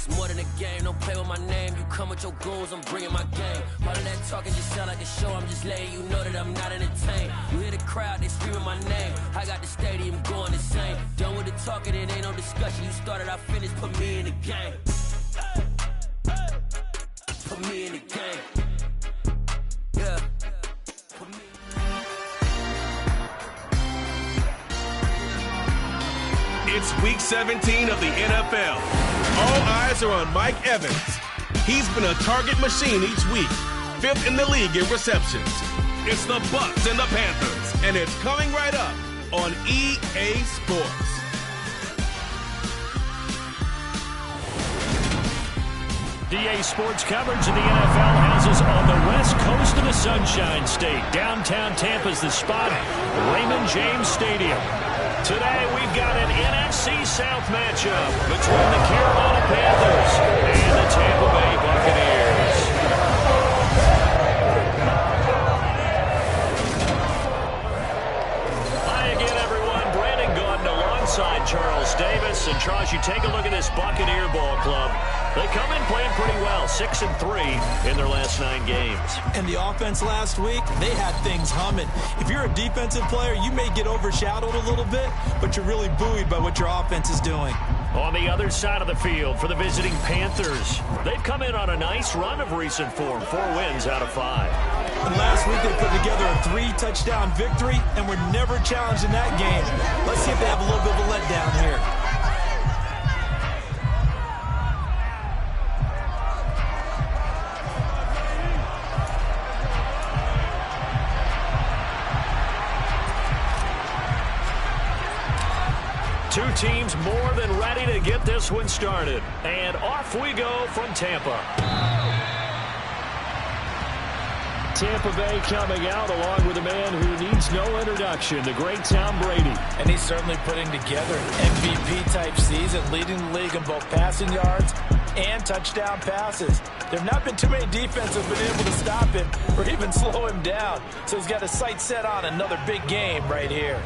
It's more than a game, don't play with my name. You come with your goons, I'm bringing my game. All of that talking just sound like a show, I'm just letting you know that I'm not entertained. You hear the crowd, they screaming my name. I got the stadium going insane. Done with the talking, it ain't no discussion. You started, I finished, put me in the game. Put me in the game. Yeah. Put me. It's week 17 of the NFL. All eyes are on Mike Evans. He's been a target machine each week, 5th in the league in receptions. It's the Bucs and the Panthers, and it's coming right up on EA Sports. EA Sports coverage of the NFL has us on the west coast of the Sunshine State. Downtown Tampa's the spot, Raymond James Stadium. Today we've got an NFC South matchup between the Carolina Panthers and the Tampa Bay Buccaneers. Hi again, everyone. Brandon Gordon alongside Charles Davis. And Charles, you take a look at this Buccaneer ball club. They come in playing pretty well, 6-3 in their last 9 games. And the offense last week, they had things humming. If you're a defensive player, you may get overshadowed a little bit, but you're really buoyed by what your offense is doing. On the other side of the field for the visiting Panthers, they've come in on a nice run of recent form, 4 wins out of 5. And last week, they put together a 3-touchdown victory, and were never challenged in that game. Let's see if they have a little bit of a letdown here. Two teams more than ready to get this one started. And off we go from Tampa. Tampa Bay coming out along with a man who needs no introduction, the great Tom Brady. And he's certainly putting together an MVP-type season, leading the league in both passing yards and touchdown passes. There have not been too many defenses have been able to stop him or even slow him down. So he's got his sights set on another big game right here.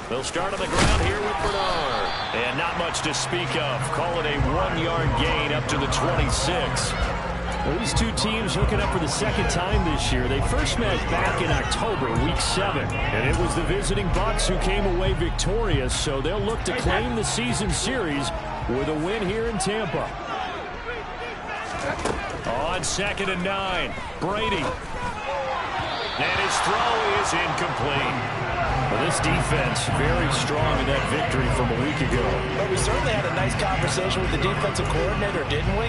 They'll start on the ground here with Bernard. And not much to speak of. Call it a 1-yard gain up to the 26. Well, these two teams hooking up for the second time this year. They first met back in October, week 7. And it was the visiting Bucs who came away victorious. So they'll look to claim the season series with a win here in Tampa. On 2nd and 9, Brady. And his throw is incomplete. Well, this defense very strong in that victory from a week ago. But we certainly had a nice conversation with the defensive coordinator, didn't we?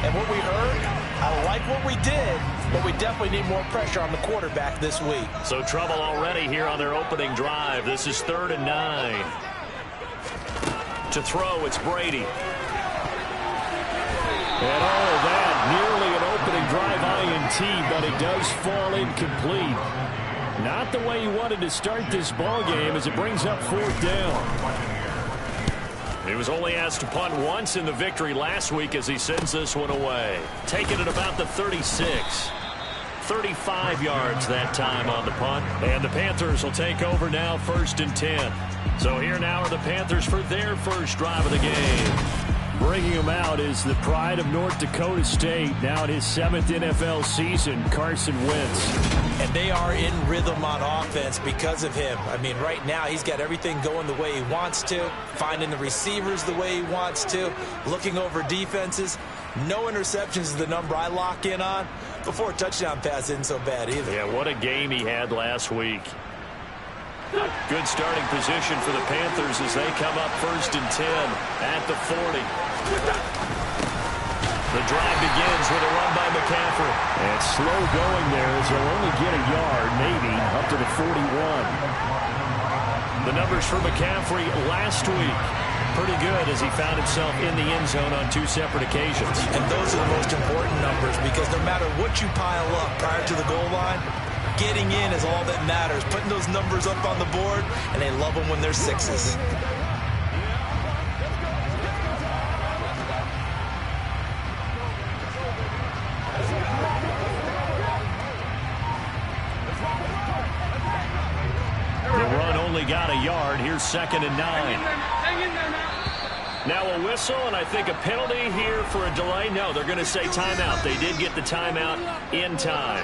And what we heard, I like what we did, but we definitely need more pressure on the quarterback this week. So trouble already here on their opening drive. This is 3rd and 9. To throw, it's Brady. And all of that, nearly an opening drive INT, but it does fall incomplete. Not the way he wanted to start this ball game as it brings up 4th down. He was only asked to punt once in the victory last week as he sends this one away. Taking it about the 36. 35 yards that time on the punt. And the Panthers will take over now 1st and 10. So here now are the Panthers for their first drive of the game. Bringing him out is the pride of North Dakota State, now in his 7th NFL season, Carson Wentz. And they are in rhythm on offense because of him. I mean, right now he's got everything going the way he wants to, finding the receivers the way he wants to, looking over defenses. No interceptions is the number I lock in on. Before a touchdown pass isn't so bad either. Yeah, what a game he had last week. Good starting position for the Panthers as they come up 1st and 10 at the 40. The drive begins with a run by McCaffrey. And slow going there as he'll only get a yard, maybe, up to the 41. The numbers for McCaffrey last week, pretty good as he found himself in the end zone on 2 separate occasions. And those are the most important numbers because no matter what you pile up prior to the goal line, Getting in is all that matters. Putting those numbers up on the board, and they love them when they're sixes. The run only got a yard. Here's 2nd and 9. Now a whistle, and I think a penalty here for a delay. No, they're going to say timeout. They did get the timeout in time.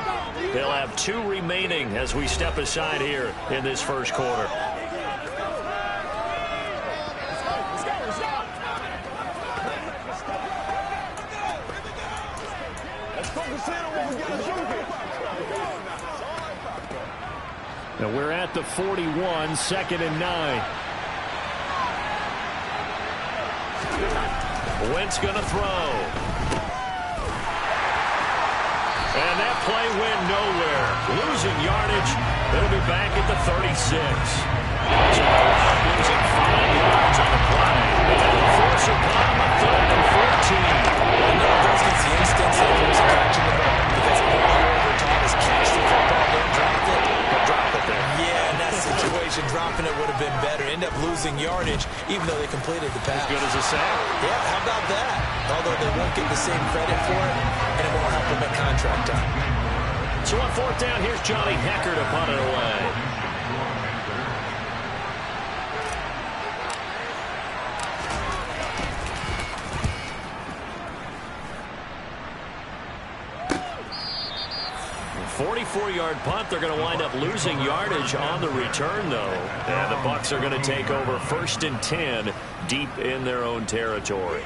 They'll have 2 remaining as we step aside here in this first quarter. Now we're at the 41, 2nd and 9. Wentz going to throw. And that play went nowhere. Losing yardage. It'll be back at the 36. So losing 5 yards on the play. And it'll force a bottom of 3rd and 14. I know it does get the instance that there's a catch in the ball, because all you're ever taught is catch the football, don't drop it. But drop it there. Yeah, in that situation, dropping it would have been better. End up losing yardage, even though they completed the pass. As good as a sack. Yeah, how about that? Although they won't get the same credit for it, and it won't help them at contract time. So on 4th down, here's Johnny Hecker to punt it away. A 44-yard punt. They're going to wind up losing yardage on the return, though. And the Bucs are going to take over 1st and 10 deep in their own territory.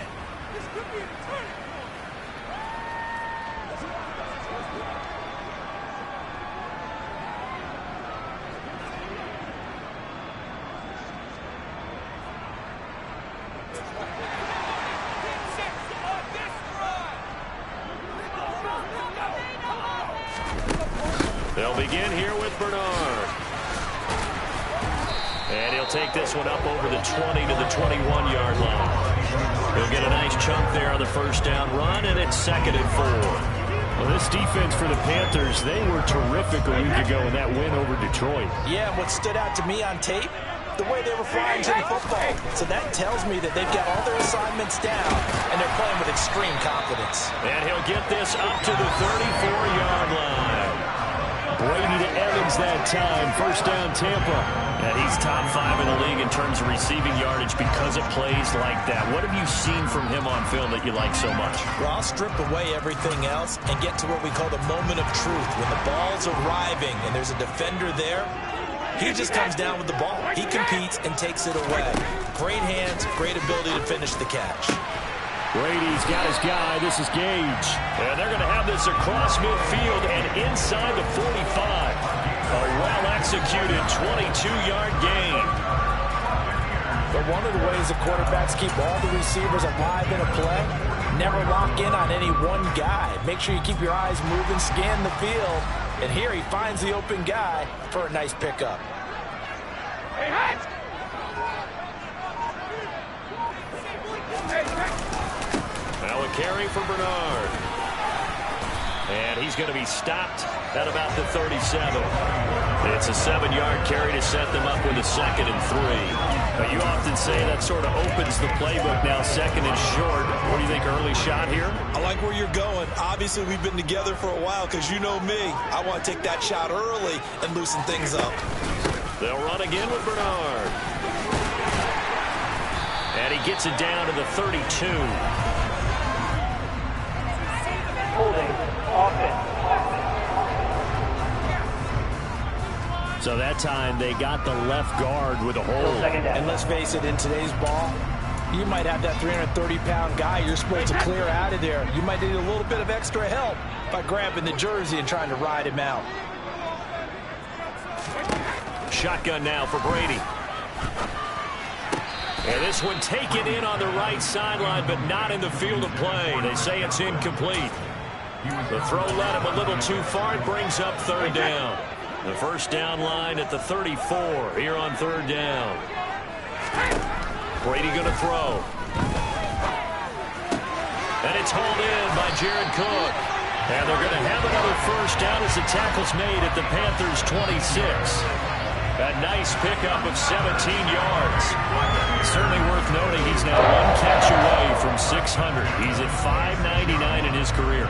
They'll begin here with Bernard. And he'll take this one up over the 20 to the 21-yard line. He'll get a nice chunk there on the 1st down run, and it's 2nd and 4. Well, this defense for the Panthers, they were terrific a week ago in that win over Detroit. Yeah, and what stood out to me on tape, the way they were flying to the football. So that tells me that they've got all their assignments down, and they're playing with extreme confidence. And he'll get this up to the 34-yard line. Brady to Evans that time. 1st down, Tampa. And he's top 5 in the league in terms of receiving yardage because of plays like that. What have you seen from him on film that you like so much? Well, I'll strip away everything else and get to what we call the moment of truth. When the ball's arriving and there's a defender there, he just comes down with the ball. He competes and takes it away. Great hands, great ability to finish the catch. Brady's got his guy. This is Gage. And they're going to have this across midfield and inside the 45. A well-executed 22-yard gain. But one of the ways the quarterbacks keep all the receivers alive in a play, never lock in on any one guy. Make sure you keep your eyes moving, scan the field. And here he finds the open guy for a nice pickup. Now a carry for Bernard. And he's going to be stopped at about the 37. It's a 7-yard carry to set them up with a 2nd and 3. But you often say that sort of opens the playbook now, 2nd and short. What do you think, early shot here? I like where you're going. Obviously, we've been together for a while because you know me. I want to take that shot early and loosen things up. They'll run again with Bernard. And he gets it down to the 32. Holding offense. So that time they got the left guard with a hold. And let's face it, in today's ball, you might have that 330-pound guy you're supposed to clear out of there. You might need a little bit of extra help by grabbing the jersey and trying to ride him out. Shotgun now for Brady. And this one taken in on the right sideline, but not in the field of play. They say it's incomplete. The throw led him a little too far. It brings up 3rd down. The 1st down line at the 34 here on 3rd down. Brady going to throw. And it's hauled in by Jared Cook. And they're going to have another first down as the tackle's made at the Panthers' 26. A nice pickup of 17 yards. Certainly worth noting he's now one catch away from 600. He's at 599 in his career.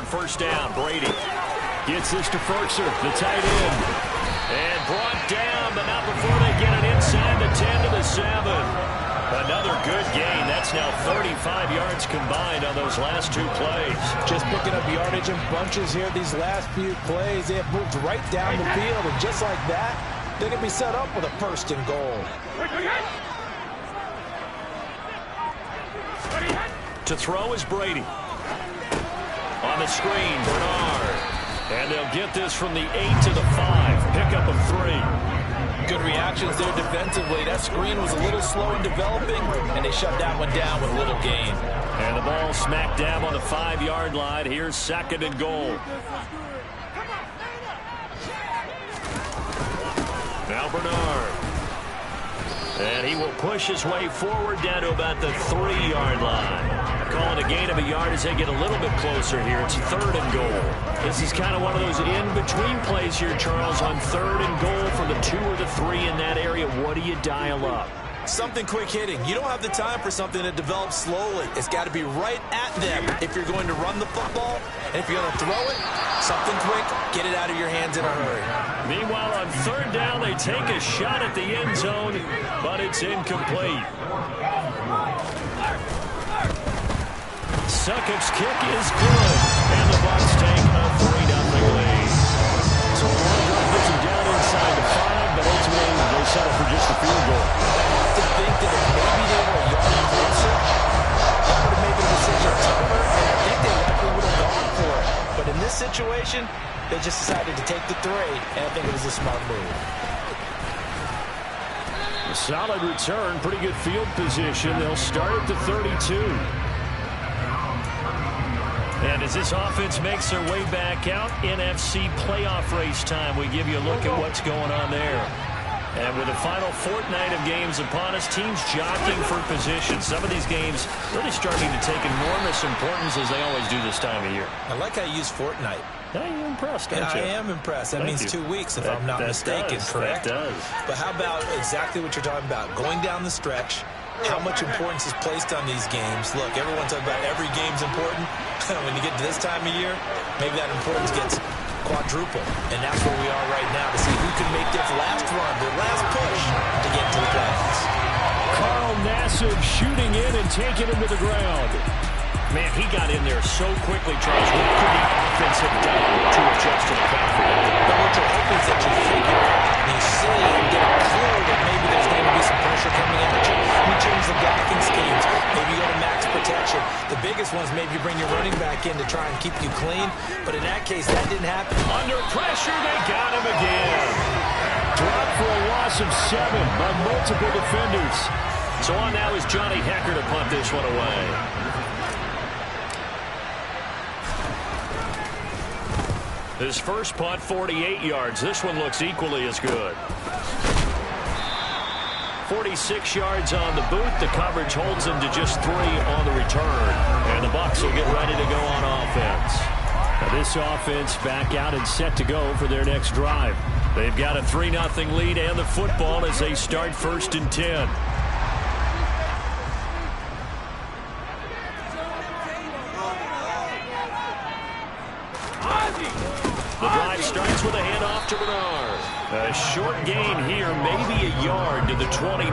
First down, Brady gets this to Ferkser, the tight end, and brought down, but not before they get it inside the 10 to the 7. Another good gain. That's now 35 yards combined on those last two plays. Just picking up yardage in bunches here. These last few plays, they have moved right down the field, and just like that, they can be set up with a first and goal. To throw is Brady. On the screen, Bernard. And they'll get this from the 8 to the 5. Pickup of 3. Good reactions there defensively. That screen was a little slow in developing, and they shut that one down with a little gain. And the ball smack dab on the 5-yard line. Here's second and goal. Now Bernard. And he will push his way forward down to about the 3-yard line. Calling a gain of a yard as they get a little bit closer here. It's third and goal. This is kind of one of those in-between plays here, Charles, on third and goal from the 2 or the 3 in that area. What do you dial up? Something quick hitting. You don't have the time for something that develops slowly. It's got to be right at them if you're going to run the football. And if you're going to throw it, something quick, get it out of your hands in a hurry. Meanwhile, on third down, they take a shot at the end zone, but it's incomplete. Succop's kick is good, and the Bucs take a 3-0 lead. So the long drive gets them down inside the 5, but ultimately they settle for just a field goal. To think that if maybe they were a yard closer, that would have made the decision tougher, and I think they likely would have gone for it. But in this situation, they just decided to take the 3, and I think it was a smart move. A solid return, pretty good field position. They'll start at the 32. And as this offense makes their way back out, NFC playoff race time, we give you a look at what's going on there. And with the final fortnight of games upon us, teams jockeying for position. Some of these games really starting to take enormous importance as they always do this time of year. I like how you use fortnight. Yeah, you're impressed, aren't you? I am impressed. That means 2 weeks, if I'm not mistaken, correct? That does. But how about exactly what you're talking about? Going down the stretch, how much importance is placed on these games. Look, everyone talks about every game's important. When you get to this time of year, maybe that importance gets quadruple. And that's where we are right now to see who can make their last run, their last push to get to the playoffs. Carl Nassib shooting in and taking him to the ground. Man, he got in there so quickly, Charles. What could the offense have done to adjust to the fact? But what you're hoping is that you figure and you see and get a clue that maybe there's going to be some pressure coming at you. You change the blocking schemes. Maybe you go to max protection. The biggest ones, maybe you bring your running back in to try and keep you clean. But in that case, that didn't happen. Under pressure, they got him again. Dropped for a loss of 7 by multiple defenders. So on now is Johnny Hecker to punt this one away. His first punt, 48 yards. This one looks equally as good. 46 yards on the boot. The coverage holds him to just 3 on the return. And the Bucs will get ready to go on offense. Now this offense back out and set to go for their next drive. They've got a 3-0 lead and the football as they start 1st and 10. The drive starts with a handoff to Bernard. A short gain here, maybe a yard to the 29.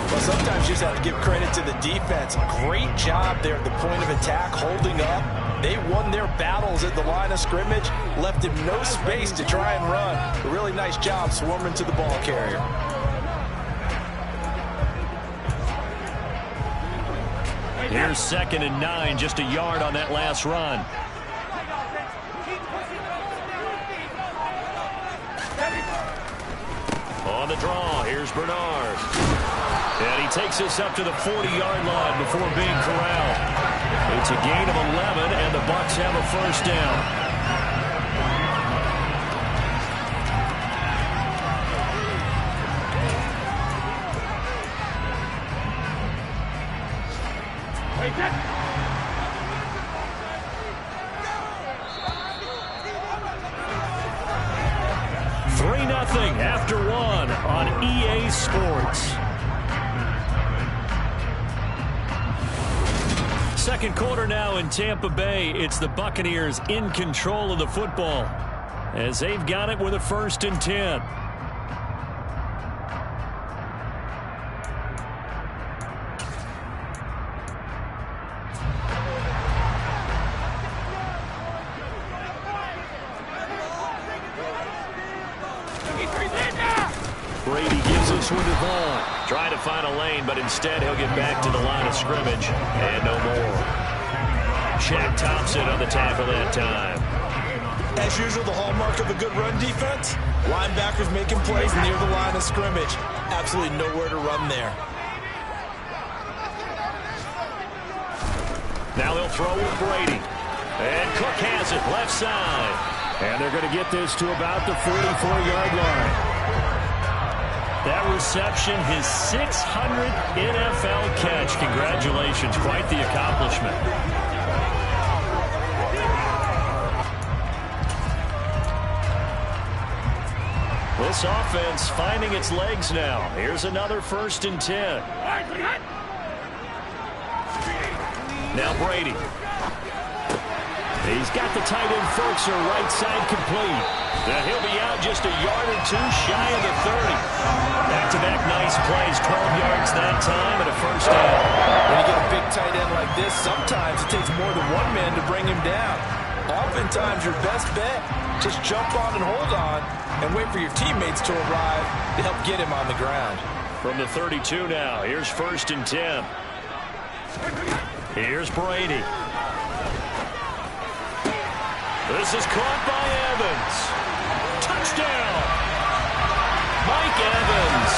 Well, sometimes you just have to give credit to the defense. Great job there at the point of attack, holding up. They won their battles at the line of scrimmage, left him no space to try and run. A really nice job swarming to the ball carrier. Here's 2nd and 9, just a yard on that last run. On the draw, here's Bernard. And he takes us up to the 40-yard line before being corralled. It's a gain of 11, and the Bucs have a first down. After one on EA Sports. Second quarter now in Tampa Bay. It's the Buccaneers in control of the football as they've got it with a 1st and 10. Brady gives this one to Vaughn. Trying to find a lane, but instead he'll get back to the line of scrimmage. And no more. Shaq Thompson on the tackle that time. As usual, the hallmark of a good run defense. Linebackers making plays near the line of scrimmage. Absolutely nowhere to run there. Now they'll throw with Brady. And Cook has it left side. And they're going to get this to about the 44-yard line. That reception, his 600th NFL catch. Congratulations. Quite the accomplishment. This offense finding its legs now. Here's another 1st and 10. Now Brady. He's got the tight end Ferguson right side complete. Now he'll be out just a yard or two shy of the 30. Back-to-back nice plays, 12 yards that time and a first down. When you get a big tight end like this, sometimes it takes more than one man to bring him down. Oftentimes your best bet, just jump on and hold on and wait for your teammates to arrive to help get him on the ground. From the 32 now, here's 1st and 10. Here's Brady. This is caught by Evans. Touchdown! Mike Evans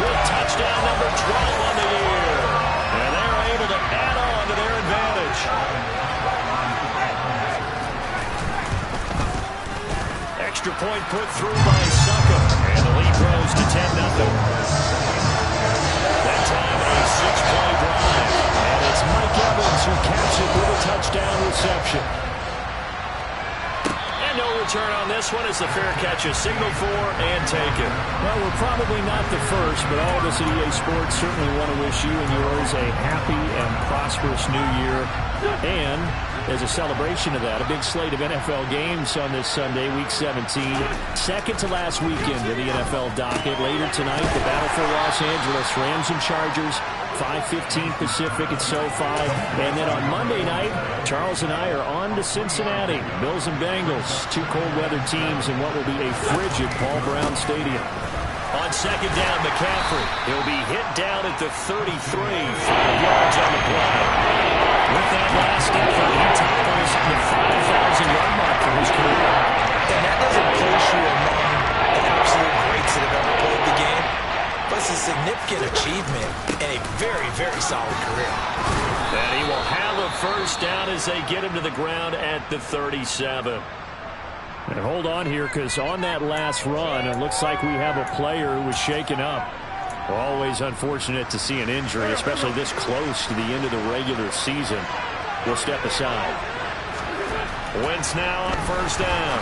with touchdown number 12 on the year. And they're able to add on to their advantage. Extra point put through by Suckum. And the lead grows to 10-0. That time a 6-play drive. And it's Mike Evans who caps it with a touchdown reception. No return on this one as the fair catch is signaled for and taken. Well, we're probably not the first, but all of us at EA Sports certainly want to wish you and yours a happy and prosperous new year. And as a celebration of that, a big slate of NFL games on this Sunday, Week 17. Second to last weekend in the NFL docket. Later tonight, the battle for Los Angeles, Rams and Chargers. 5:15 Pacific at SoFi. And then on Monday night, Charles and I are on to Cincinnati. Bills and Bengals, two cold weather teams in what will be a frigid Paul Brown Stadium. On second down, McCaffrey. He'll be hit down at the 33, 5 yards on the play. With that last effort, he topples the 5,000-yard mark for his career. And that doesn't place you among the absolute greats that have ever played the game. But it's a significant achievement and a very, very solid career. And he will have a first down as they get him to the ground at the 37. And hold on here, because on that last run, it looks like we have a player who was shaken up. Always unfortunate to see an injury, especially this close to the end of the regular season. We'll step aside. Wentz now on first down.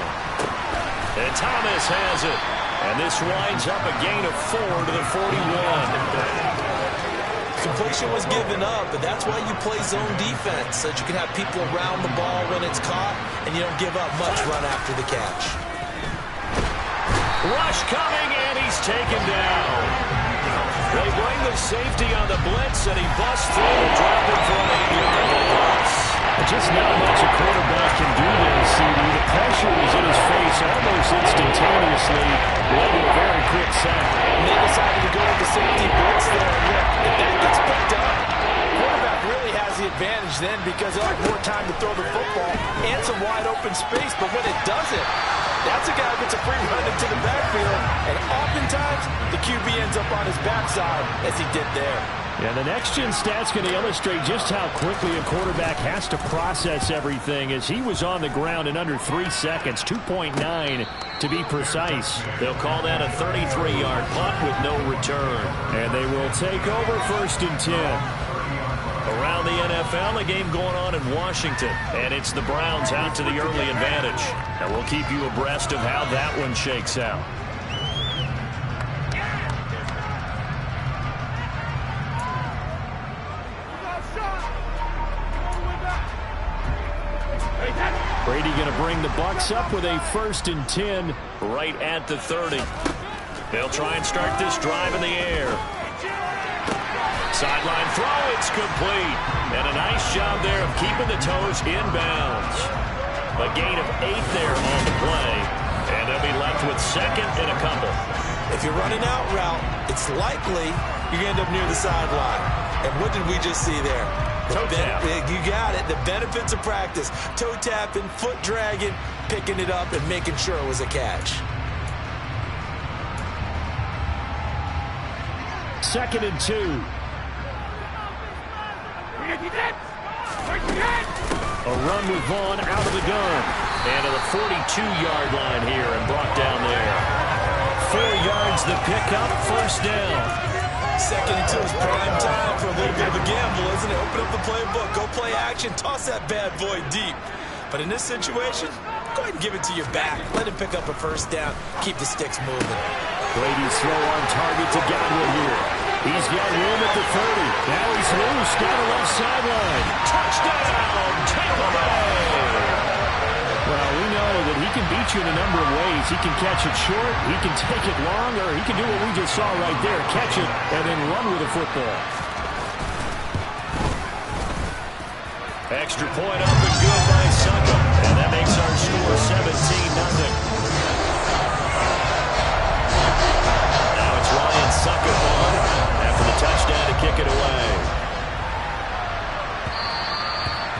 And Thomas has it. And this winds up a gain of 4 to the 41. Completion was given up, but that's why you play zone defense, so that you can have people around the ball when it's caught, and you don't give up much run after the catch. Rush coming, and he's taken down. They bring the safety on the blitz, and he busts through and dropped it for an 8-yard loss. Just not much a quarterback can do there, CD. The pressure was in his face almost instantaneously. Led to a very quick sack. And they decided to go with the safety blitz there. If that gets picked up, quarterback really has the advantage then because they'll have more time to throw the football and some wide open space. But when it doesn't, That's a guy who gets a free run into the backfield, and oftentimes the QB ends up on his backside, as he did there. Yeah, the next-gen stat's going to illustrate just how quickly a quarterback has to process everything, as he was on the ground in under 3 seconds, 2.9 to be precise. They'll call that a 33-yard punt with no return. And they will take over 1st and 10. Around the NFL, a game going on in Washington, and it's the Browns out to the early advantage. And we'll keep you abreast of how that one shakes out. Brady going to bring the Bucs up with a 1st and 10 right at the 30. They'll try and start this drive in the air. Sideline throw, it's complete. And a nice job there of keeping the toes inbounds. A gain of 8 there on the play. And they'll be left with 2nd and a couple. If you're running out route, it's likely you're going to end up near the sideline. And what did we just see there? Toe tap. You got it. The benefits of practice. Toe tapping, foot dragging, picking it up, and making sure it was a catch. 2nd and 2. A run with Vaughn out of the gun. And to the 42-yard line here and brought down there. 4 yards the pickup, 1st down. 2nd and 2 is prime time for a little bit of a gamble, isn't it? Open up the playbook, go play action, toss that bad boy deep. But in this situation, go ahead and give it to your back. Let him pick up a 1st down. Keep the sticks moving. Brady's throw on target to Godwin here. He's got room at the 30. Now he's loose down the left sideline. Touchdown, Tampa Bay! Well, we know that he can beat you in a number of ways. He can catch it short, he can take it long, or he can do what we just saw right there, catch it and then run with the football. Extra point up and good by Suckup. And that makes our score 17-0. Now it's Ryan Suckup on after the touchdown to kick it away.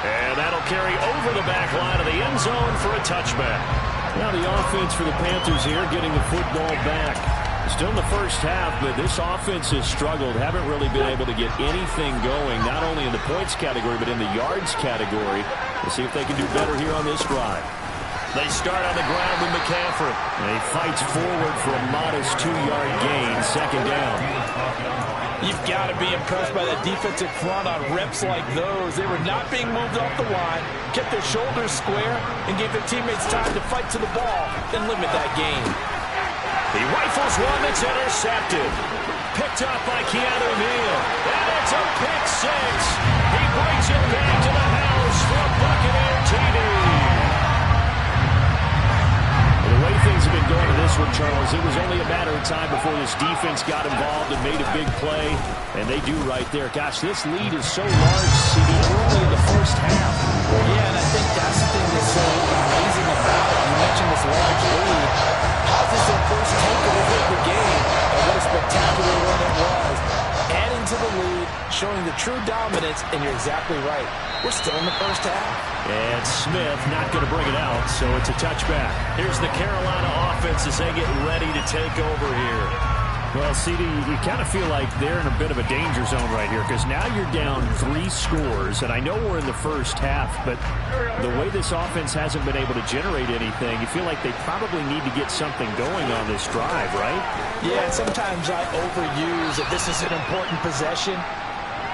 And that'll carry over the back line of the end zone for a touchback. Now the offense for the Panthers here getting the football back. Still in the 1st half, but this offense has struggled. Haven't really been able to get anything going, not only in the points category, but in the yards category. We'll see if they can do better here on this drive. They start on the ground with McCaffrey. And he fights forward for a modest 2-yard gain, 2nd down. You've got to be impressed by that defensive front on reps like those. They were not being moved off the line, kept their shoulders square, and gave their teammates time to fight to the ball and limit that gain. He rifles one that's intercepted. Picked up by Keanu Neal. And it's a pick 6. He brings it back to the house for a Buccaneer TD. The way things have been going in this one, Charles, it was only a matter of time before this defense got involved and made a big play, and they do right there. Gosh, this lead is so large, CD, early in the 1st half. Yeah, and I think that's the thing that's so amazing about it. You mentioned this large lead. How's this their first takeover of the game? And what a spectacular run it was. Adding to the lead, showing the true dominance, and you're exactly right. We're still in the 1st half. And Smith not going to bring it out, so it's a touchback. Here's the Carolina offense as they get ready to take over here. Well, CD, you kind of feel like they're in a bit of a danger zone right here because now you're down 3 scores, and I know we're in the 1st half, but the way this offense hasn't been able to generate anything, you feel like they probably need to get something going on this drive, right? Yeah, and sometimes I overuse that this is an important possession.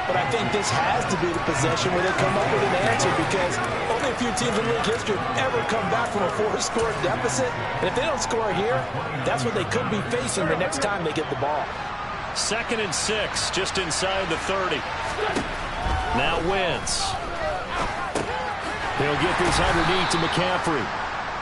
But I think this has to be the possession where they come up with an answer because only a few teams in league history have ever come back from a 4-score deficit. And if they don't score here, that's what they could be facing the next time they get the ball. 2nd and 6, just inside the 30. Now Wentz. They'll get this underneath to McCaffrey.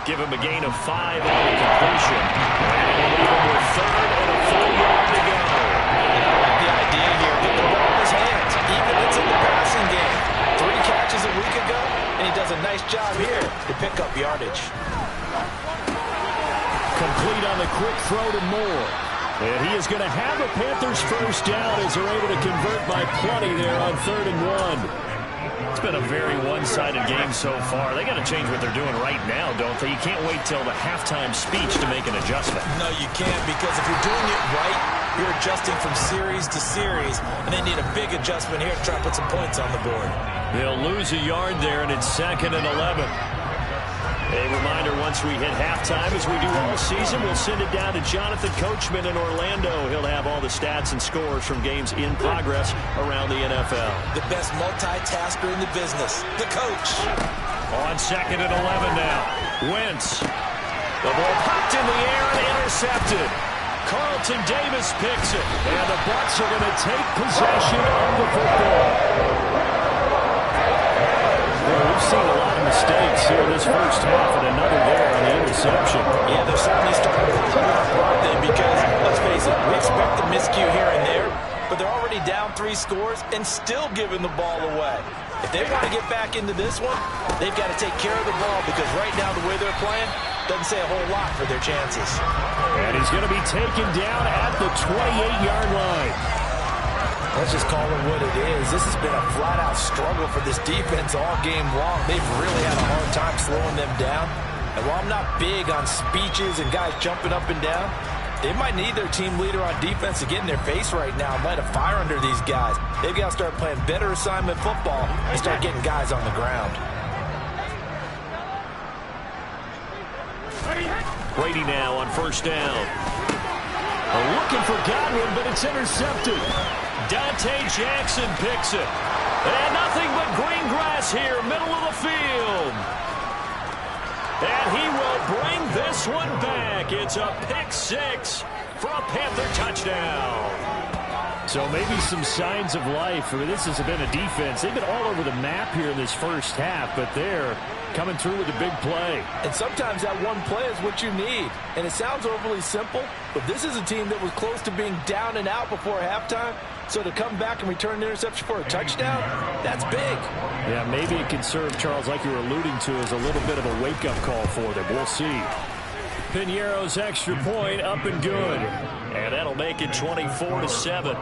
Give him a gain of 5 on the completion. And leave him with 3rd and a full yard to go. I like the idea here. Get the ball in his hands. Even it's in the passing game. 3 catches a week ago, and he does a nice job here to pick up yardage. Complete on the quick throw to Moore. And he is going to have a Panthers 1st down as they're able to convert by plenty there on 3rd and 1. It's been a very one-sided game so far. They got to change what they're doing right now, don't they? You can't wait till the halftime speech to make an adjustment. No, you can't, because if you're doing it right, you're adjusting from series to series, and they need a big adjustment here to try to put some points on the board. They'll lose a yard there, and it's 2nd and 11. A reminder, once we hit halftime, as we do all season, we'll send it down to Jonathan Coachman in Orlando. He'll have all the stats and scores from games in progress around the NFL. The best multitasker in the business, the coach. On 2nd and 11 now. Wentz. The ball popped in the air and intercepted. Carlton Davis picks it. And the Bucs are going to take possession of the football. We've seen a lot of mistakes here in this first half, and another there on the interception. Yeah, they're certainly starting to put up then, because, let's face it, we expect a miscue here and there, but they're already down 3 scores and still giving the ball away. If they want to get back into this one, they've got to take care of the ball, because right now the way they're playing doesn't say a whole lot for their chances. And he's going to be taken down at the 28-yard line. Let's just call it what it is. This has been a flat-out struggle for this defense all game long. They've really had a hard time slowing them down. And while I'm not big on speeches and guys jumping up and down, they might need their team leader on defense to get in their face right now and light a fire under these guys. They've got to start playing better assignment football and start getting guys on the ground. Brady now on 1st down. Looking for Godwin, but it's intercepted. Dante Jackson picks it. And nothing but green grass here, middle of the field. And he will bring this one back. It's a pick 6 for a Panther touchdown. So maybe some signs of life. I mean, this has been a defense. They've been all over the map here in this first half, but they're coming through with a big play. And sometimes that one play is what you need. And it sounds overly simple, but this is a team that was close to being down and out before halftime. So to come back and return an interception for a touchdown, that's big. Yeah, maybe it can serve, Charles, like you were alluding to, as a little bit of a wake-up call for them. We'll see. Piñeiro's extra point up and good. And that'll make it 24-7.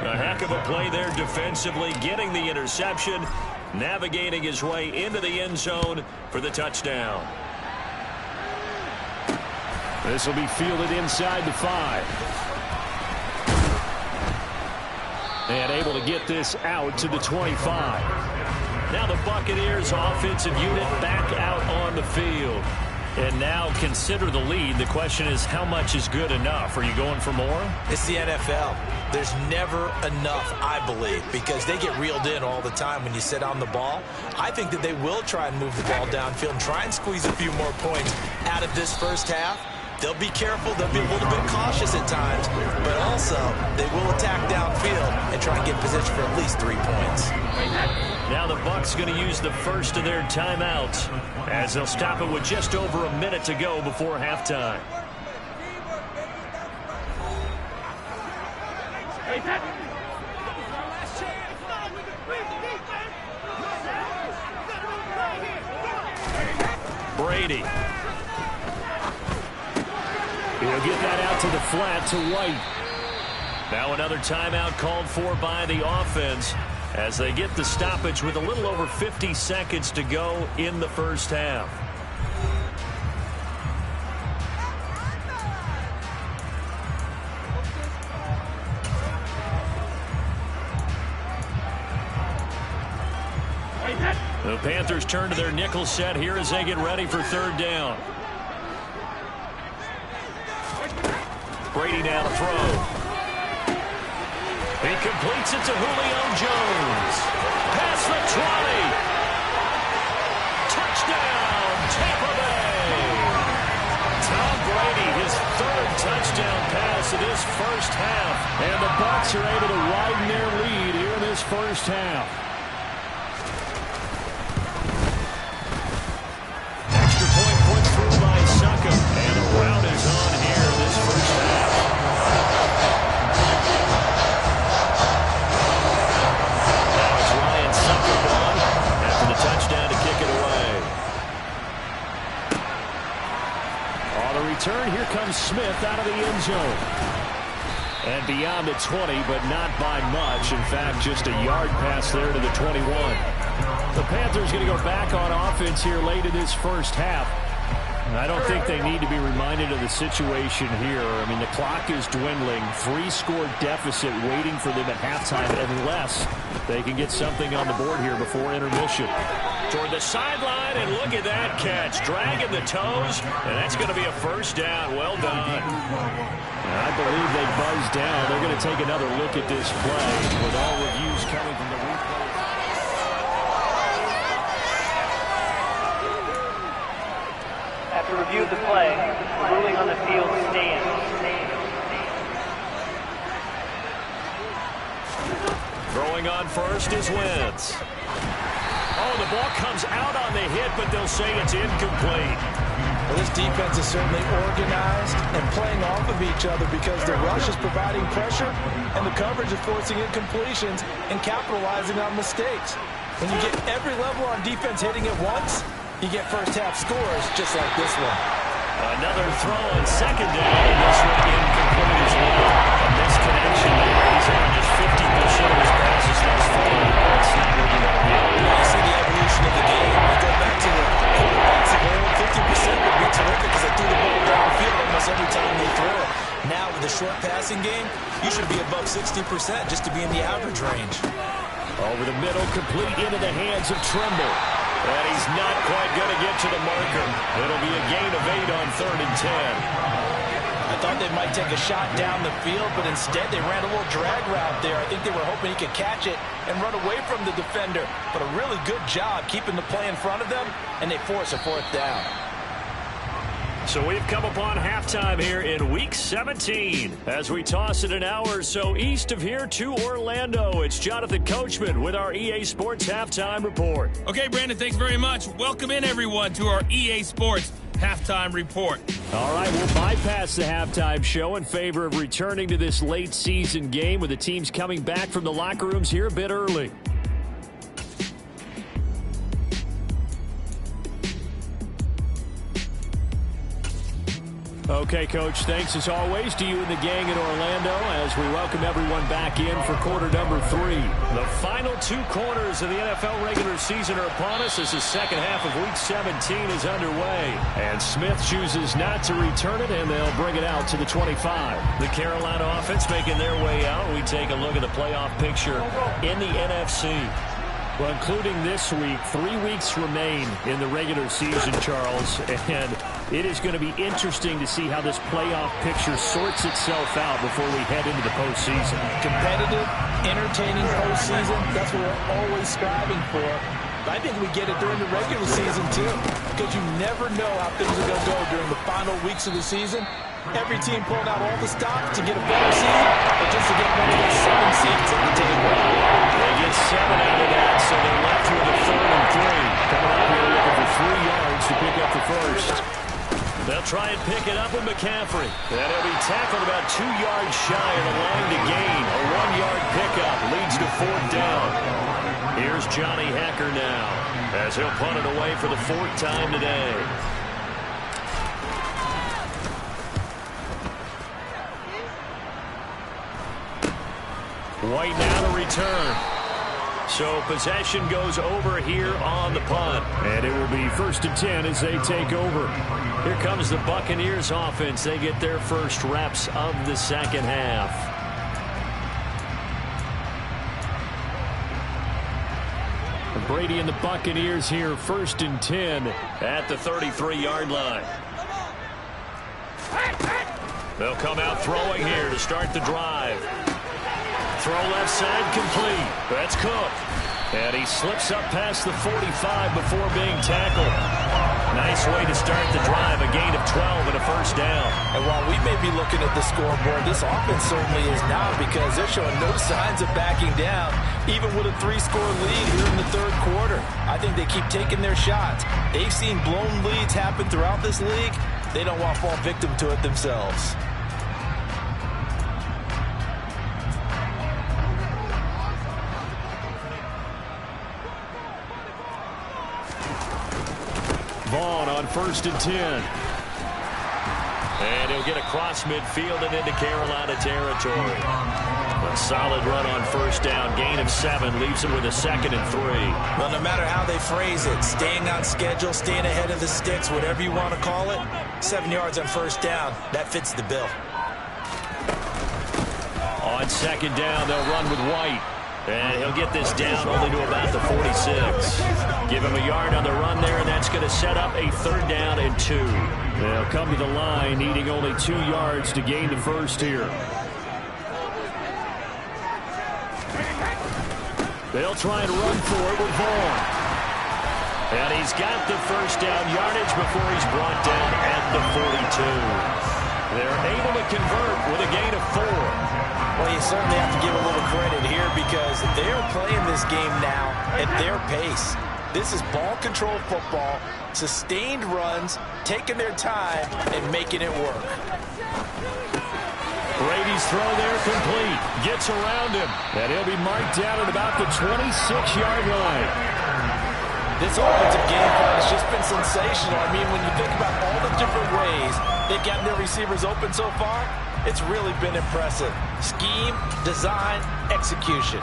A heck of a play there defensively, getting the interception, navigating his way into the end zone for the touchdown. This will be fielded inside the 5. And able to get this out to the 25. Now the Buccaneers offensive unit back out on the field. And now consider the lead. The question is, how much is good enough? Are you going for more? It's the NFL. There's never enough, I believe, because they get reeled in all the time when you sit on the ball. I think that they will try and move the ball downfield and try and squeeze a few more points out of this first half. They'll be careful. They'll be a little bit cautious at times, but also they will attack downfield and try and get position for at least 3 points. Now the Bucs going to use the first of their timeouts as they'll stop it with just over a minute to go before halftime. Brady. He'll get that out to the flat to White. Now another timeout called for by the offense as they get the stoppage with a little over 50 seconds to go in the first half. The Panthers turn to their nickel set here as they get ready for 3rd down. Brady now to throw. He completes it to Julio Jones. Past the 20. Touchdown, Tampa Bay. Tom Brady, his 3rd touchdown pass of this first half. And the Bucs are able to widen their lead here in this first half. Extra point put through by Suckum. And the round is on here in this first half. Now it's Ryan Suckum on after the touchdown to kick it away. On the return, here comes Smith out of the end zone. And beyond the 20, but not by much. In fact, just a yard pass there to the 21. The Panthers going to go back on offense here late in this first half. I don't think they need to be reminded of the situation here. I mean, the clock is dwindling. 3-score deficit waiting for them at halftime unless they can get something on the board here before intermission. Toward the sideline, and look at that catch. Dragging the toes, and that's going to be a first down. Well done. I believe they buzzed down. They're going to take another look at this play with all reviews coming from the replay. After review of the play, the ruling on the field stands. Throwing on first is Wentz. Oh, the ball comes out on the hit, but they'll say it's incomplete. Well, this defense is certainly organized and playing off of each other because the rush is providing pressure and the coverage is forcing incompletions and capitalizing on mistakes. When you get every level on defense hitting at once, you get first-half scores just like this one. Another throw on second down, and this one incomplete as well. A misconnection there. He's on just 50% of his passes thus far. That's not what you want to do. You see the evolution of the game. You go back to the quarterbacks of old, 50% would be terrific because they threw the ball downfield almost every time they throw it. Now with the short passing game, you should be above 60% just to be in the average range. Over the middle, complete into the hands of Trimble. And he's not quite going to get to the marker. It'll be a gain of 8 on 3rd and 10. I thought they might take a shot down the field, but instead they ran a little drag route there. I think they were hoping he could catch it and run away from the defender. But a really good job keeping the play in front of them, and they force a 4th down. So we've come upon halftime here in Week 17. As we toss it an hour or so east of here to Orlando, it's Jonathan Coachman with our EA Sports Halftime Report. Okay, Brandon, thanks very much. Welcome in, everyone, to our EA Sports Halftime Report. All right, we'll bypass the halftime show in favor of returning to this late season game with the teams coming back from the locker rooms here a bit early. Okay, Coach, thanks as always to you and the gang in Orlando as we welcome everyone back in for quarter number 3. The final 2 quarters of the NFL regular season are upon us as the second half of Week 17 is underway. And Smith chooses not to return it, and they'll bring it out to the 25. The Carolina offense making their way out. We take a look at the playoff picture in the NFC. Well, including this week, 3 weeks remain in the regular season, Charles, and it is going to be interesting to see how this playoff picture sorts itself out before we head into the postseason. Competitive, entertaining postseason, that's what we're always striving for. But I think we get it during the regular season, too, because you never know how things are going to go during the final weeks of the season. Every team pulling out all the stops to get a better seed or just to get one of those 7 seeds at the table. They get 7 out of that, so they're left with a 3rd and 3. Coming up here looking for 3 yards to pick up the first. They'll try and pick it up with McCaffrey. And he'll be tackled about 2 yards shy of the line to gain. A 1-yard pickup leads to 4th down. Here's Johnny Hacker now as he'll punt it away for the 4th time today. White now to return. So possession goes over here on the punt. And it will be 1st and 10 as they take over. Here comes the Buccaneers offense. They get their first reps of the second half. Brady and the Buccaneers here 1st and 10 at the 33-yard line. They'll come out throwing here to start the drive. Throw left side complete. That's Cook. And he slips up past the 45 before being tackled. Nice way to start the drive. A gain of 12 and a 1st down. And while we may be looking at the scoreboard, this offense certainly is not because they're showing no signs of backing down, even with a 3-score lead here in the 3rd quarter. I think they keep taking their shots. They've seen blown leads happen throughout this league. They don't want to fall victim to it themselves. Vaughn on 1st and 10. And he'll get across midfield and into Carolina territory. A solid run on first down. Gain of 7 leaves him with a 2nd and 3. Well, no matter how they phrase it, staying on schedule, staying ahead of the sticks, whatever you want to call it, 7 yards on first down, that fits the bill. On 2nd down, they'll run with White. And he'll get this down only to about the 46. Give him a yard on the run there, and that's going to set up a 3rd down and 2. They'll come to the line, needing only 2 yards to gain the first here. They'll try and run for it with Vaughn. And he's got the first down yardage before he's brought down at the 42. They're able to convert with a gain of 4. Well, you certainly have to give a little credit here because they're playing this game now at their pace. This is ball control football, sustained runs, taking their time, and making it work. Brady's throw there complete. Gets around him. And he'll be marked down at about the 26-yard line. This offensive game plan has just been sensational. I mean, when you think about all the different ways they've gotten their receivers open so far, it's really been impressive. Scheme, design, execution.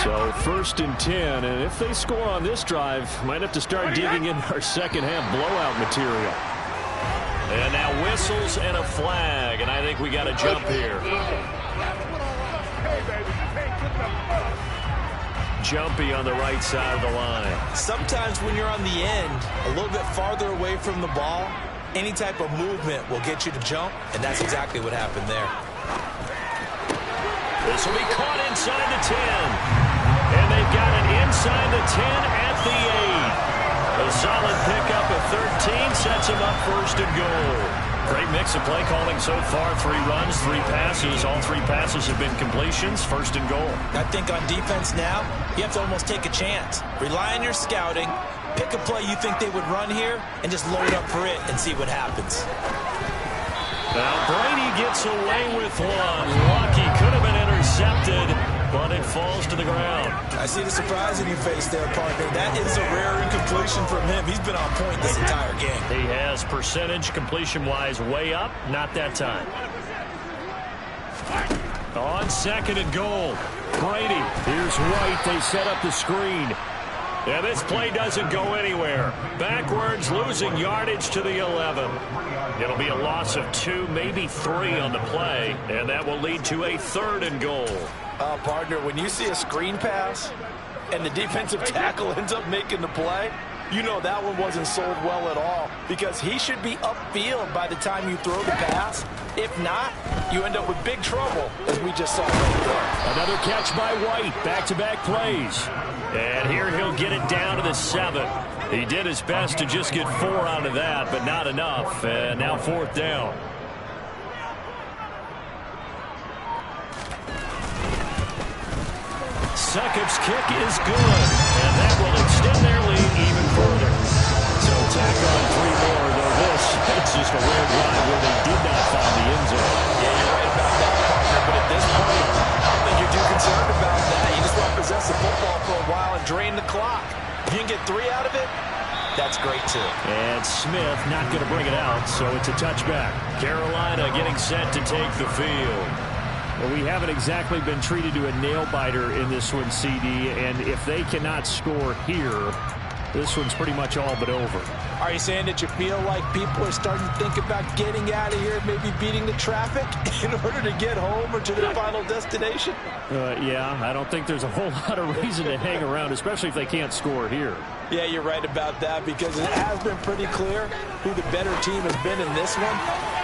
So 1st and 10, and if they score on this drive, might have to start digging in our second-half blowout material. And now whistles and a flag, and I think we got a jump here. Jumpy on the right side of the line. Sometimes when you're on the end, a little bit farther away from the ball, any type of movement will get you to jump, and that's exactly what happened there. This will be caught inside the 10. And they've got it inside the 10 at the 8. A solid pickup of 13 sets him up 1st and goal. Great mix of play calling so far. 3 runs, 3 passes. All 3 passes have been completions. 1st and goal. I think on defense now, you have to almost take a chance. Rely on your scouting. Pick a play you think they would run here and just load up for it and see what happens. Now Brady gets away with one. Lucky could have been intercepted, but it falls to the ground. I see the surprise in your face there, partner. That is a rare incompletion from him. He's been on point this entire game. He has percentage completion-wise way up. Not that time. On 2nd and goal. Brady. Here's White. They set up the screen. And this play doesn't go anywhere. Backwards, losing yardage to the 11. It'll be a loss of 2, maybe 3 on the play, and that will lead to a 3rd and goal. Partner, when you see a screen pass and the defensive tackle ends up making the play, you know that one wasn't sold well at all because he should be upfield by the time you throw the pass. If not, you end up with big trouble, as we just saw right there. Another catch by White. Back-to-back plays. And here he'll get it down to the 7. He did his best to just get 4 out of that, but not enough. And now 4th down. Succop's kick is good, and that will extend their lead even further. So tack on 3 more, though this it's just a rare drive where they did not find the end zone. Yeah, you're right about that, partner, but at this point, I don't think you're too concerned about that. You just want to possess the football for a while and drain the clock. If you can get 3 out of it, that's great, too. And Smith not going to bring it out, so it's a touchback. Carolina getting set to take the field. Well, we haven't exactly been treated to a nail-biter in this one, CD, and if they cannot score here, this one's pretty much all but over. Are you saying that you feel like people are starting to think about getting out of here, maybe beating the traffic in order to get home or to their final destination? Yeah, I don't think there's a whole lot of reason to hang around, especially if they can't score here. Yeah, you're right about that because it has been pretty clear who the better team has been in this one.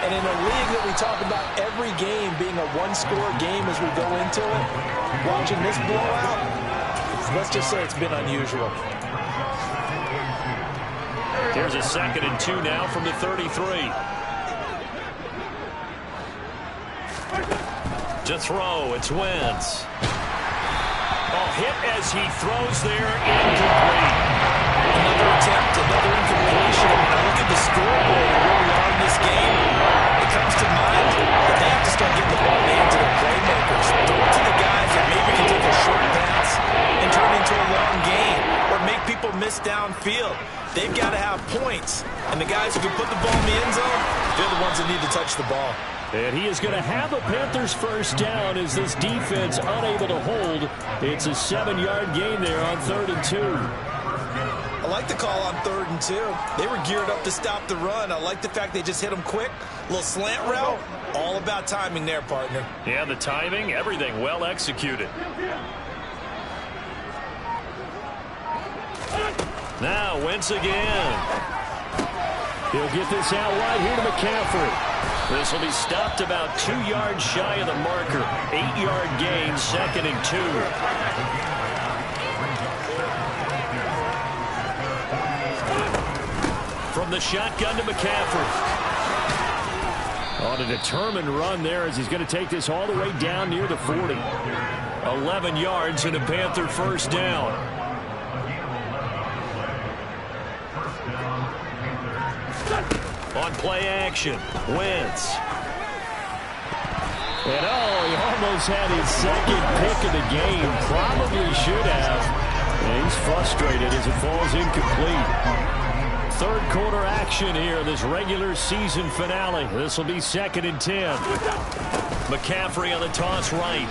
And in a league that we talk about every game being a one-score game as we go into it, watching this blowout, let's just say it's been unusual. Here's a 2nd and 2 now from the 33. To throw, it's Wentz. Hit as he throws there, incomplete. Another attempt, another incompletion. When I look at the scoreboard and where we are in this game, it comes to mind that they have to start getting the ball in the hands of their playmakers. Throw it to the guys that maybe can take a short pass and turn into a long game or make people field. They've got to have points. And the guys who can put the ball in the end zone, they're the ones that need to touch the ball. And he is going to have a Panthers first down as this defense unable to hold. It's a 7-yard gain there on 3rd and 2. I like the call on 3rd and 2. They were geared up to stop the run. I like the fact they just hit them quick. A little slant route. All about timing there, partner. Yeah, the timing, everything well executed. Now, Wentz again. He'll get this out wide here to McCaffrey. This will be stopped about 2 yards shy of the marker. 8-yard gain, 2nd and 2. From the shotgun to McCaffrey. On a determined run there as he's going to take this all the way down near the 40. 11 yards and a Panther first down. On play action, Wentz. And he almost had his second pick of the game. Probably should have. And he's frustrated as it falls incomplete. Third quarter action here, this regular season finale. This will be 2nd and 10. McCaffrey on the toss right.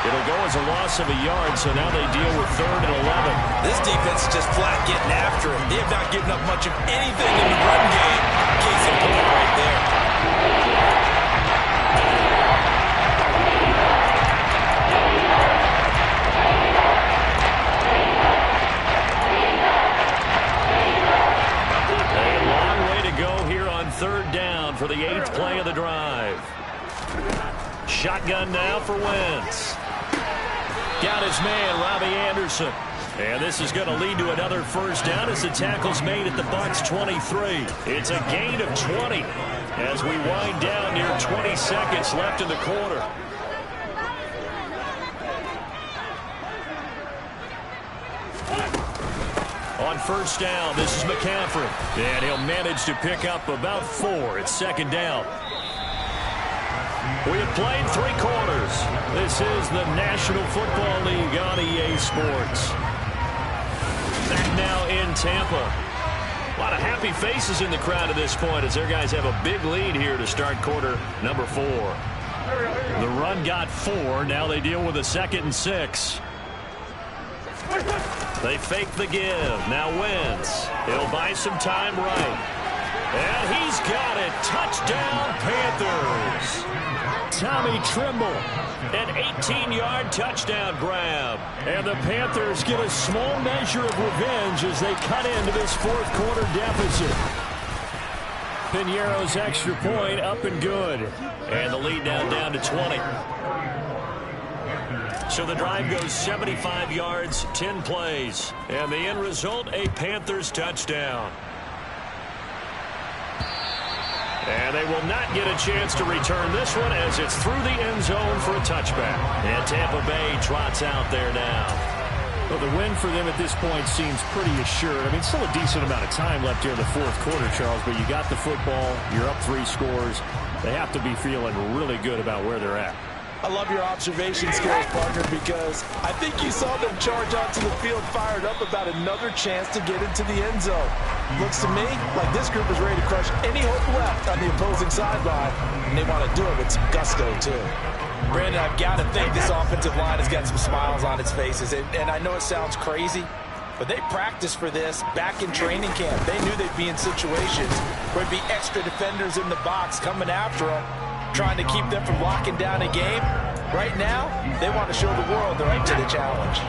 It'll go as a loss of a yard, so now they deal with 3rd and 11. This defense is just flat getting after him. They have not given up much of anything in the run game. Case in point right there. A long way to go here on 3rd down for the 8th play of the drive. Shotgun now for Wentz. Got his man, Robbie Anderson. And this is going to lead to another first down as the tackle's made at the Bucs 23. It's a gain of 20 as we wind down near 20 seconds left in the quarter. On first down, this is McCaffrey. And he'll manage to pick up about 4. It's 2nd down. We have played 3 quarters. This is the National Football League on EA Sports. Back now in Tampa. A lot of happy faces in the crowd at this point as their guys have a big lead here to start quarter number 4. The run got 4. Now they deal with a 2nd and 6. They fake the give. Now Wentz. He'll buy some time right. And he's got it. Touchdown, Panthers. Tommy Tremble. An 18-yard touchdown grab. And the Panthers get a small measure of revenge as they cut into this 4th quarter deficit. Piñeiro's extra point up and good. And the lead now down to 20. So the drive goes 75 yards, 10 plays. And the end result, a Panthers touchdown. And they will not get a chance to return this one as it's through the end zone for a touchback. And Tampa Bay trots out there now. Well, the win for them at this point seems pretty assured. I mean, still a decent amount of time left here in the 4th quarter, Charles, but you got the football, you're up 3 scores. They have to be feeling really good about where they're at. I love your observation skills, partner, because I think you saw them charge onto the field fired up about another chance to get into the end zone. Looks to me like this group is ready to crush any hope left on the opposing sideline, and they want to do it with some gusto, too. Brandon, I've got to think this offensive line has got some smiles on its faces, and I know it sounds crazy, but they practiced for this back in training camp. They knew they'd be in situations where there'd be extra defenders in the box coming after them, trying to keep them from locking down a game. Right now, they want to show the world they're up to the challenge.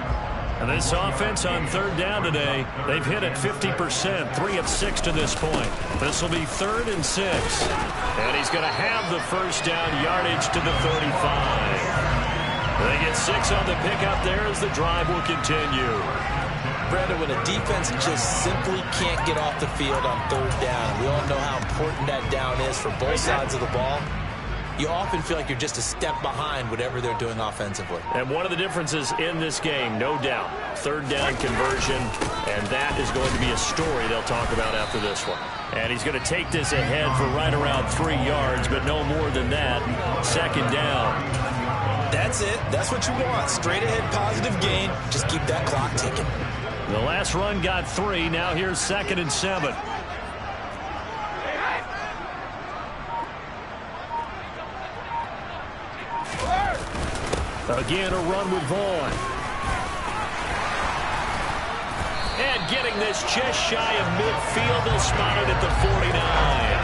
And this offense on 3rd down today, they've hit it 50%, 3 of 6 to this point. This will be 3rd and 6. And he's going to have the first down yardage to the 35. They get 6 on the pickup there as the drive will continue. Brandon, when a defense just simply can't get off the field on 3rd down, we all know how important that down is for both sides of the ball. You often feel like you're just a step behind whatever they're doing offensively. And one of the differences in this game, no doubt, 3rd down conversion, and that is going to be a story they'll talk about after this one. And he's going to take this ahead for right around 3 yards, but no more than that. 2nd down. That That's it. That's what you want. Straight ahead positive gain. Just keep that clock ticking. The last run got 3. Now here's 2nd and 7. Again, a run with Vaughn. And getting this just shy of midfield. They'll spot it at the 49.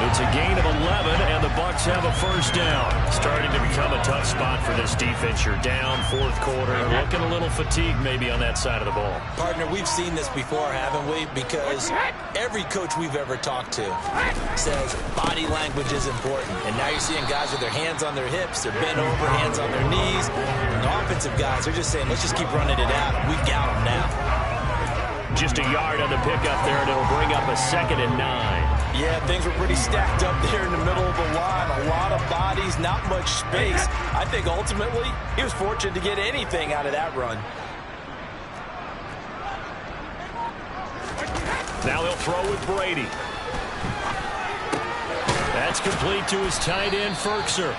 It's a gain of 11, and the Bucs have a first down. Starting to become a tough spot for this defense. You're down 4th quarter. Looking a little fatigued maybe on that side of the ball. Partner, we've seen this before, haven't we? Because every coach we've ever talked to says body language is important. And now you're seeing guys with their hands on their hips, they're bent over, hands on their knees. And the offensive guys are just saying, let's just keep running it out. We've got them now. Just a yard on the pickup there, and it'll bring up a 2nd and 9. Yeah, things were pretty stacked up there in the middle of the line. A lot of bodies, not much space. I think ultimately he was fortunate to get anything out of that run. Now they'll throw with Brady. That's complete to his tight end, Ferkser.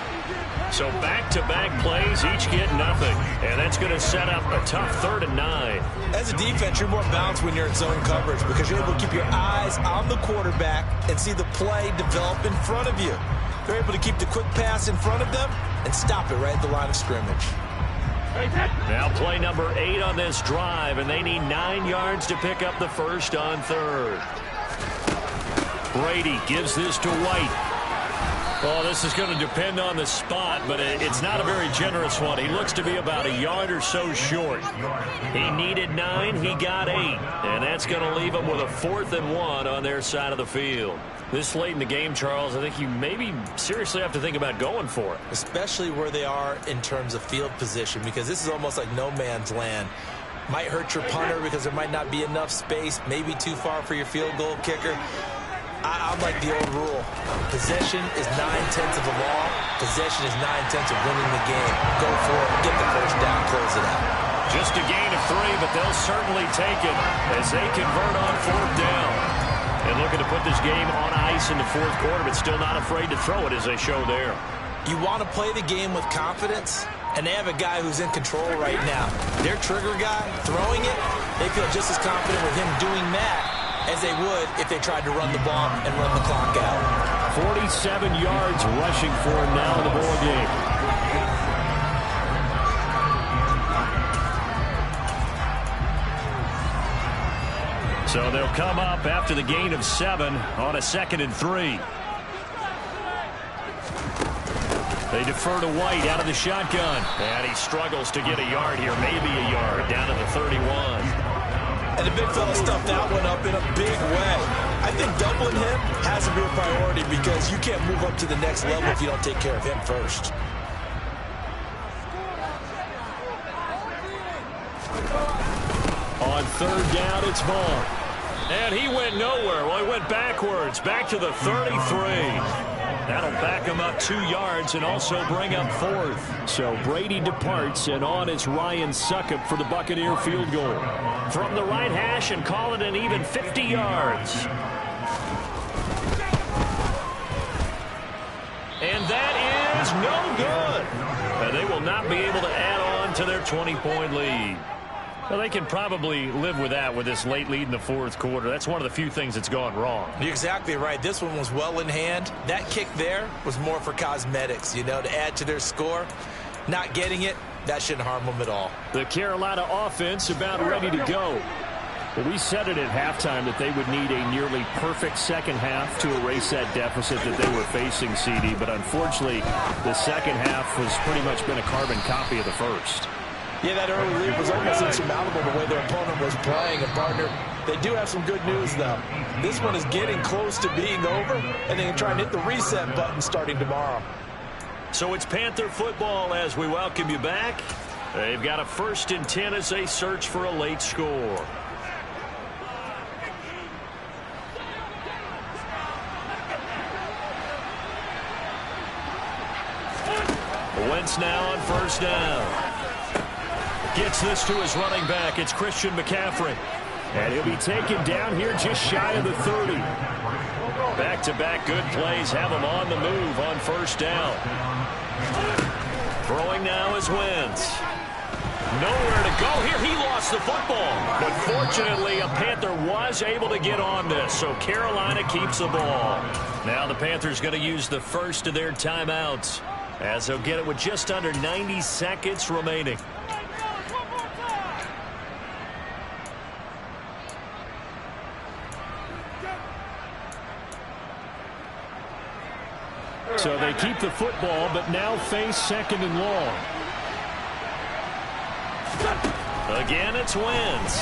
So back-to-back plays, each get nothing. And that's going to set up a tough 3rd and 9. As a defense, you're more balanced when you're in zone coverage because you're able to keep your eyes on the quarterback and see the play develop in front of you. They're able to keep the quick pass in front of them and stop it right at the line of scrimmage. Now play number 8 on this drive, and they need 9 yards to pick up the first on 3rd. Brady gives this to White. Well, this is going to depend on the spot, but it's not a very generous one. He looks to be about a yard or so short. He needed 9, he got 8. And that's going to leave him with a 4th and 1 on their side of the field. This late in the game, Charles, I think you maybe seriously have to think about going for it. Especially where they are in terms of field position, because this is almost like no man's land. Might hurt your punter because there might not be enough space, maybe too far for your field goal kicker. I'm like the old rule. Possession is 9/10 of the law. Possession is 9/10 of winning the game. Go for it. Get the first down. Close it out. Just a gain of 3, but they'll certainly take it as they convert on 4th down. And looking to put this game on ice in the 4th quarter, but still not afraid to throw it as they show there. You want to play the game with confidence, and they have a guy who's in control right now. Their trigger guy, throwing it, they feel just as confident with him doing that as they would if they tried to run the ball and run the clock out. 47 yards rushing for him now in the ball game. So they'll come up after the gain of 7 on a 2nd and 3. They defer to White out of the shotgun. And he struggles to get a yard here, maybe a yard, down to the 31. And the big fella stuffed that one up in a big way. I think doubling him has to be a priority because you can't move up to the next level if you don't take care of him first. On 3rd down, it's Vaughn. And he went nowhere. Well, he went backwards, back to the 33. That'll back him up 2 yards and also bring up 4th. So Brady departs, and on is Ryan Succop for the Buccaneer field goal. From the right hash and call it an even 50 yards. And that is no good. And they will not be able to add on to their 20-point lead. Well, they can probably live with that with this late lead in the 4th quarter. That's one of the few things that's gone wrong. You're exactly right. This one was well in hand. That kick there was more for cosmetics, you know, to add to their score. Not getting it, that shouldn't harm them at all. The Carolina offense about ready to go. Well, we said it at halftime that they would need a nearly perfect second half to erase that deficit that they were facing, CD. But unfortunately, the second half has pretty much been a carbon copy of the first. Yeah, that early lead was almost insurmountable the way their opponent was playing. And, partner, they do have some good news, though. This one is getting close to being over, and they can try and hit the reset button starting tomorrow. So it's Panther football as we welcome you back. They've got a 1st and 10 as they search for a late score. Wentz now on 1st down. Gets this to his running back. It's Christian McCaffrey. And he'll be taken down here just shy of the 30. Back-to-back good plays have him on the move on 1st down. Throwing now is Wentz. Nowhere to go here. He lost the football. But fortunately, a Panther was able to get on this, so Carolina keeps the ball. Now the Panthers going to use the first of their timeouts, as they'll get it with just under 90 seconds remaining. So they keep the football, but now face second and long. Again, it's Wentz.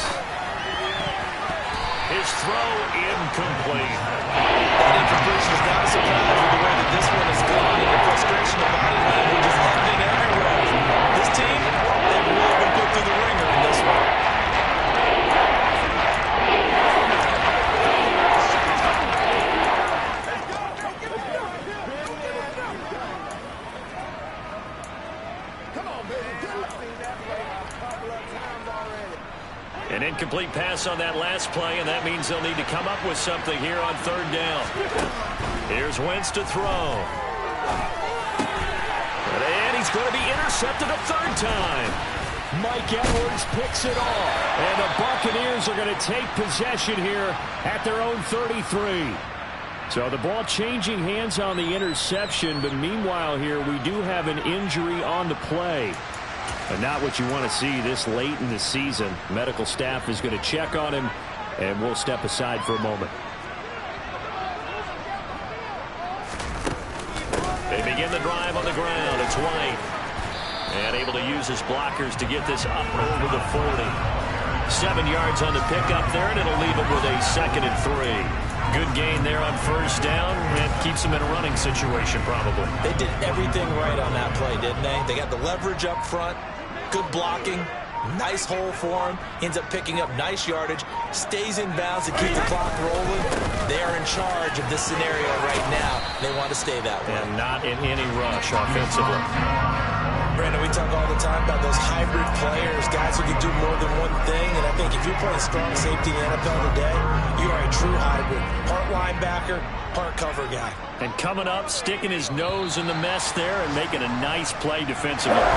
His throw incomplete. That incompletion is not a surprise with the way that this one has gone, and the frustration of body language is evident everywhere. This team, they've really been put through the ringer in this one. An incomplete pass on that last play, and that means they'll need to come up with something here on third down. Here's Wentz to throw. And he's going to be intercepted a third time. Mike Edwards picks it off. And the Buccaneers are going to take possession here at their own 33. So the ball changing hands on the interception, but meanwhile here we do have an injury on the play. But not what you want to see this late in the season. Medical staff is going to check on him, and we'll step aside for a moment. They begin the drive on the ground. It's White. And able to use his blockers to get this up over the 40. 7 yards on the pickup there, and it'll leave him with a 2nd and 3. Good gain there on first down, and keeps him in a running situation probably. They did everything right on that play, didn't they? They got the leverage up front, good blocking, nice hole for him, ends up picking up nice yardage, stays in bounds to keep the clock rolling. They are in charge of this scenario right now. They want to stay that way. And not in any rush offensively. Brandon, we talk all the time about those hybrid players, guys who can do more than one thing, and I think if you're playing strong safety in the NFL today, you are a true hybrid. Part linebacker, part cover guy. And coming up, sticking his nose in the mess there and making a nice play defensively. More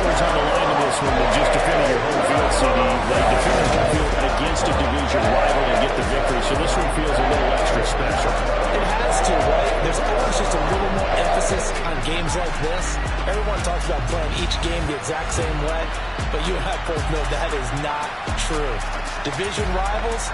is on the line of this one than just defending your home field, CD. They defend the home field against a division rival and get the victory, so this one feels a little extra special. It has to, right? There's always just a little more emphasis on games like this. Everyone talks about playing each game the exact same way, but you and I both know that is not true. Division rivals,